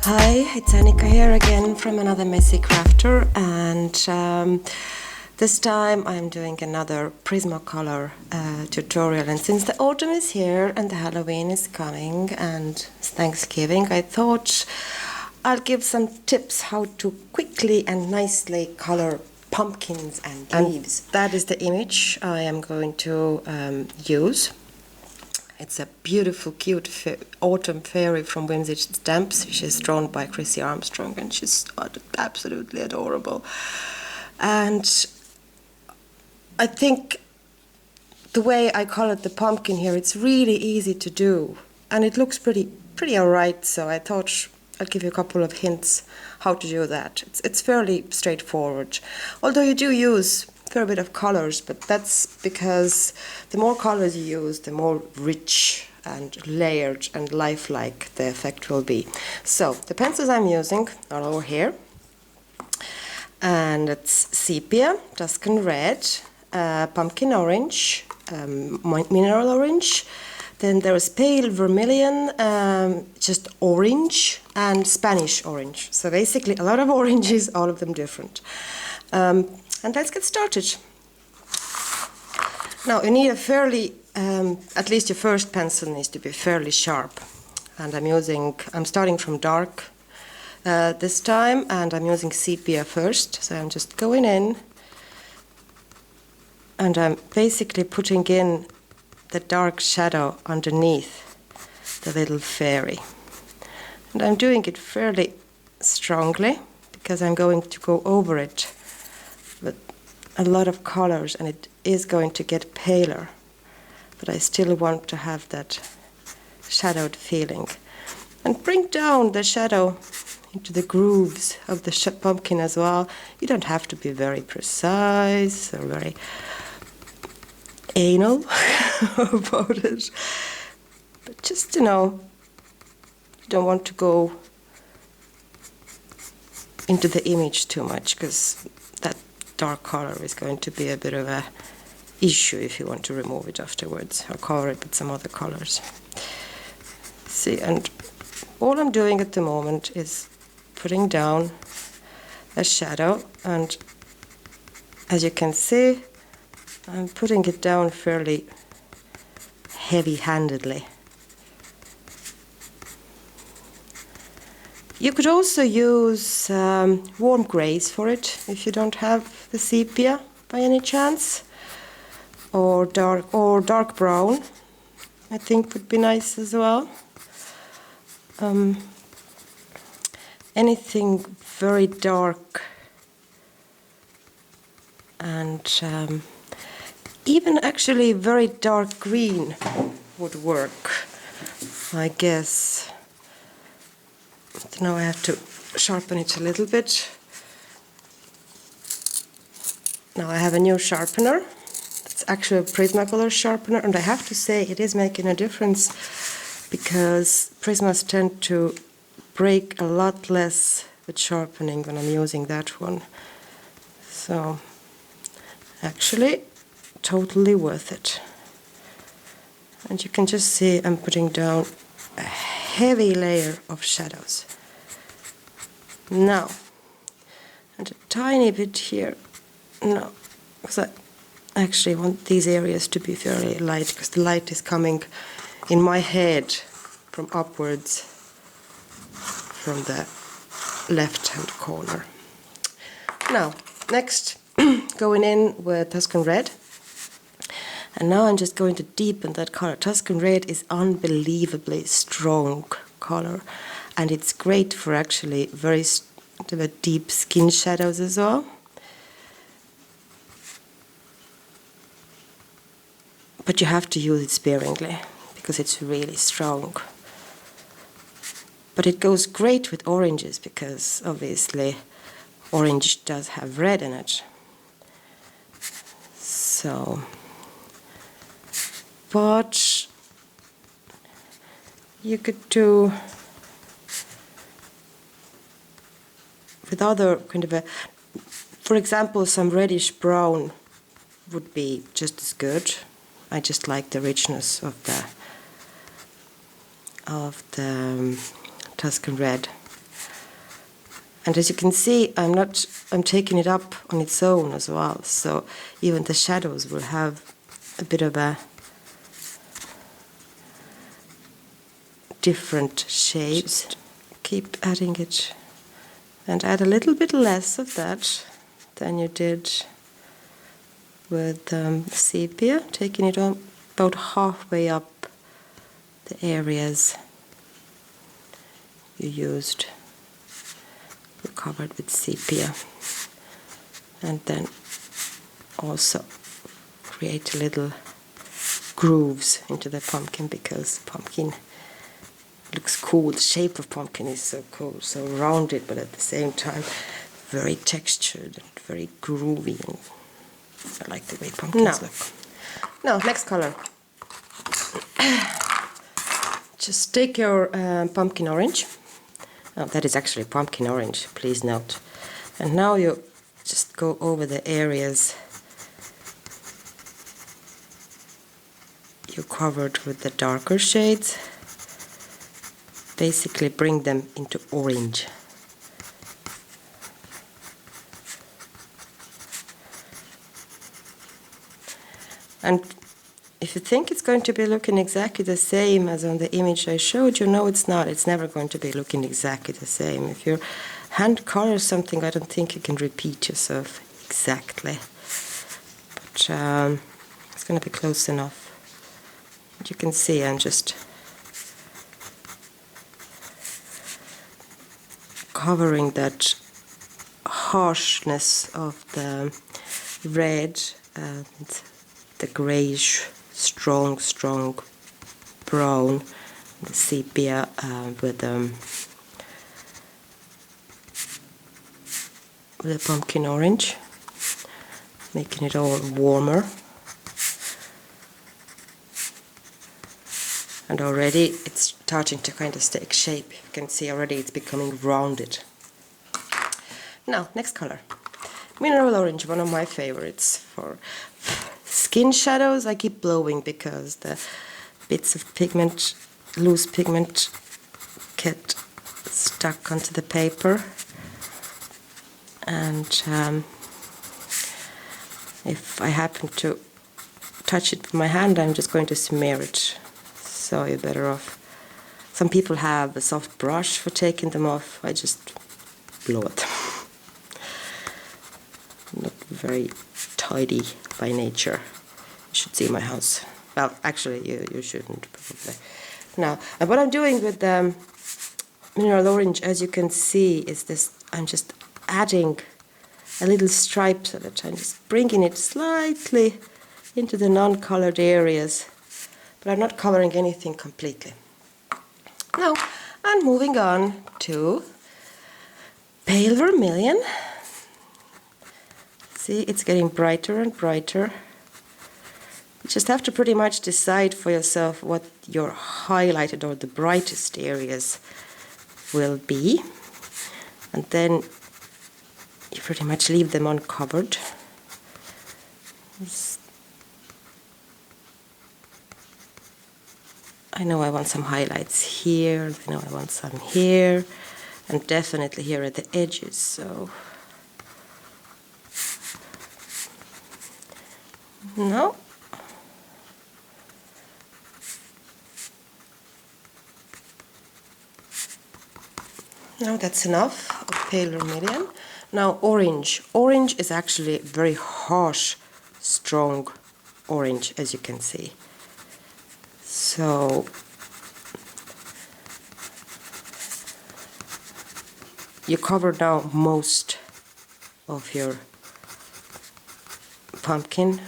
Hi, it's Annika here again from another Messy Crafter, and this time I'm doing another Prismacolor tutorial. And since the autumn is here and the Halloween is coming and it's Thanksgiving, I thought I'll give some tips how to quickly and nicely color pumpkins and leaves. That is the image I am going to use. It's a beautiful, cute autumn fairy from Whimsy Stamps. She's drawn by Chrissy Armstrong, and she's absolutely adorable. And I think the way I colored the pumpkin here, it's really easy to do, and it looks pretty alright. So I thought I'll give you a couple of hints how to do that. It's fairly straightforward, although you do use a fair bit of colors, but that's because the more colors you use, the more rich and layered and lifelike the effect will be. So the pencils I'm using are over here, and it's sepia, Tuscan red, pumpkin orange, mineral orange. Then there is pale vermilion, just orange, and Spanish orange. So basically a lot of oranges, all of them different. And let's get started. Now you need a fairly, at least your first pencil needs to be fairly sharp. And I'm starting from dark this time, and I'm using sepia first. So I'm just going in, and I'm basically putting in the dark shadow underneath the little fairy. And I'm doing it fairly strongly because I'm going to go over it with a lot of colors, and it is going to get paler, but I still want to have that shadowed feeling. And bring down the shadow into the grooves of the pumpkin as well. You don't have to be very precise or very anal about it, but just, you don't want to go into the image too much, because that dark color is going to be a bit of a issue if you want to remove it afterwards or cover it with some other colors. See, and all I'm doing at the moment is putting down a shadow, and as you can see, I'm putting it down fairly heavy-handedly. You could also use warm grays for it if you don't have the sepia by any chance, or dark brown, I think would be nice as well. Anything very dark, and even actually very dark green would work, I guess. Now I have to sharpen it a little bit. Now I have a new sharpener. It's actually a Prismacolor sharpener, and I have to say it is making a difference, because Prismas tend to break a lot less with sharpening when I'm using that one. So actually totally worth it. And you can just see I'm putting down a heavy layer of shadows. Now, and a tiny bit here. No, because I actually want these areas to be fairly light, because the light is coming in my head from upwards from the left-hand corner. Now, next, going in with Tuscan red. And now I'm just going to deepen that color. Tuscan red is unbelievably strong color, and it's great for actually very deep skin shadows as well. But you have to use it sparingly, because it's really strong. But it goes great with oranges, because obviously orange does have red in it. So, but you could do with other kind of for example, some reddish brown would be just as good. I just like the richness of the Tuscan red. And as you can see, I'm taking it up on its own as well, so even the shadows will have a bit of a different shades. Just keep adding it and add a little bit less of that than you did with sepia, taking it on about halfway up the areas you used, you covered with sepia, and then also create little grooves into the pumpkin, because pumpkin looks cool. The shape of pumpkin is so cool, so rounded, but at the same time very textured and very groovy. And I like the way pumpkins look. Now, next color. Just take your pumpkin orange. Oh, that is actually pumpkin orange, please note. And now you just go over the areas you covered with the darker shades. Basically bring them into orange. And if you think it's going to be looking exactly the same as on the image I showed you, no, it's not. It's never going to be looking exactly the same. If you hand color something, I don't think you can repeat yourself exactly. But it's going to be close enough. And you can see I'm just covering that harshness of the red and the grayish, strong brown, the sepia with the pumpkin orange, making it all warmer. And already it's starting to kind of take shape. You can see already it's becoming rounded. Now, next color. Mineral orange, one of my favorites for skin shadows. I keep blowing because the bits of pigment, loose pigment, get stuck onto the paper. And if I happen to touch it with my hand, I'm just going to smear it. So you're better off. Some people have a soft brush for taking them off. I just blow it. Not very tidy by nature. You should see my house. Well, actually, you shouldn't probably. Now, and what I'm doing with the mineral orange, as you can see, is this. I'm just adding a little stripe so that I'm just bringing it slightly into the non-colored areas. But I'm not coloring anything completely. Now, I'm moving on to pale vermilion. See, it's getting brighter and brighter. You just have to pretty much decide for yourself what your highlighted or the brightest areas will be. And then you pretty much leave them uncovered. I know I want some highlights here, I know I want some here, and definitely here at the edges, so. No. Now that's enough of pale vermilion. Now orange. Orange is actually very harsh, strong orange, as you can see. So you cover now most of your pumpkin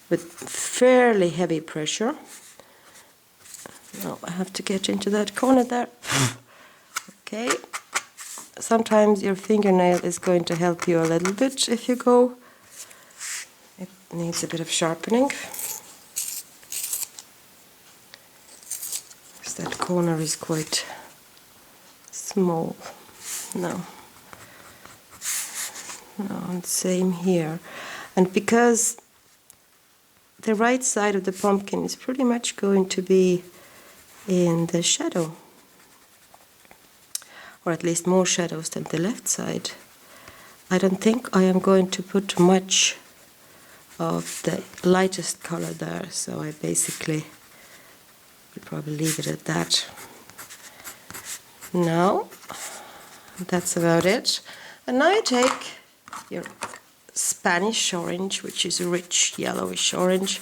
with fairly heavy pressure. Now I have to get into that corner there. Okay. Sometimes your fingernail is going to help you a little bit if you go. It needs a bit of sharpening. Because that corner is quite small. No. No, and same here. And because the right side of the pumpkin is pretty much going to be in the shadow. or at least more shadows than the left side. I don't think I am going to put much of the lightest color there, so I basically will probably leave it at that. Now, that's about it. And now you take your Spanish orange, which is a rich yellowish orange,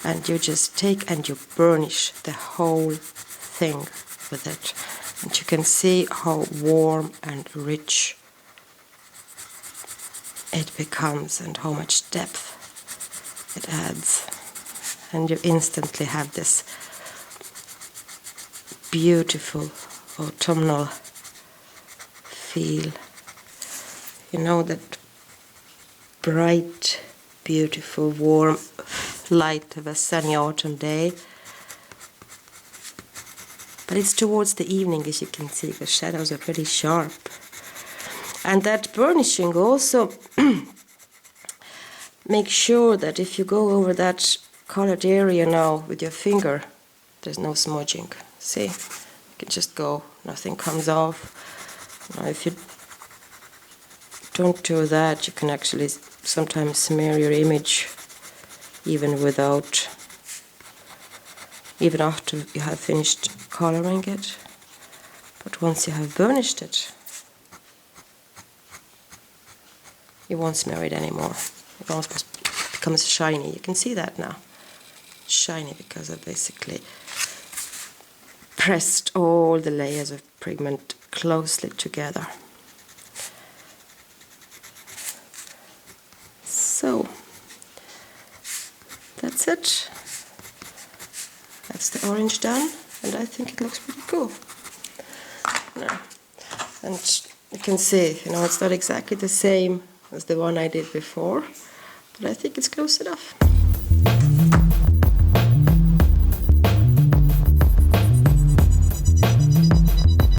and you just take and you burnish the whole thing with it. And you can see how warm and rich it becomes and how much depth it adds. And you instantly have this beautiful autumnal feel. You know, that bright, beautiful, warm light of a sunny autumn day. But it's towards the evening, as you can see, the shadows are pretty sharp. And that burnishing also make sure that if you go over that colored area now with your finger, there's no smudging. See? You can just go, nothing comes off. Now if you don't do that, you can actually sometimes smear your image even after you have finished coloring it. But once you have burnished it, you won't smear it anymore. It almost becomes shiny. You can see that now. It's shiny because I basically pressed all the layers of pigment closely together. So that's it. That's the orange done, and I think it looks pretty cool. Now, and you can see, you know, it's not exactly the same as the one I did before, but I think it's close enough.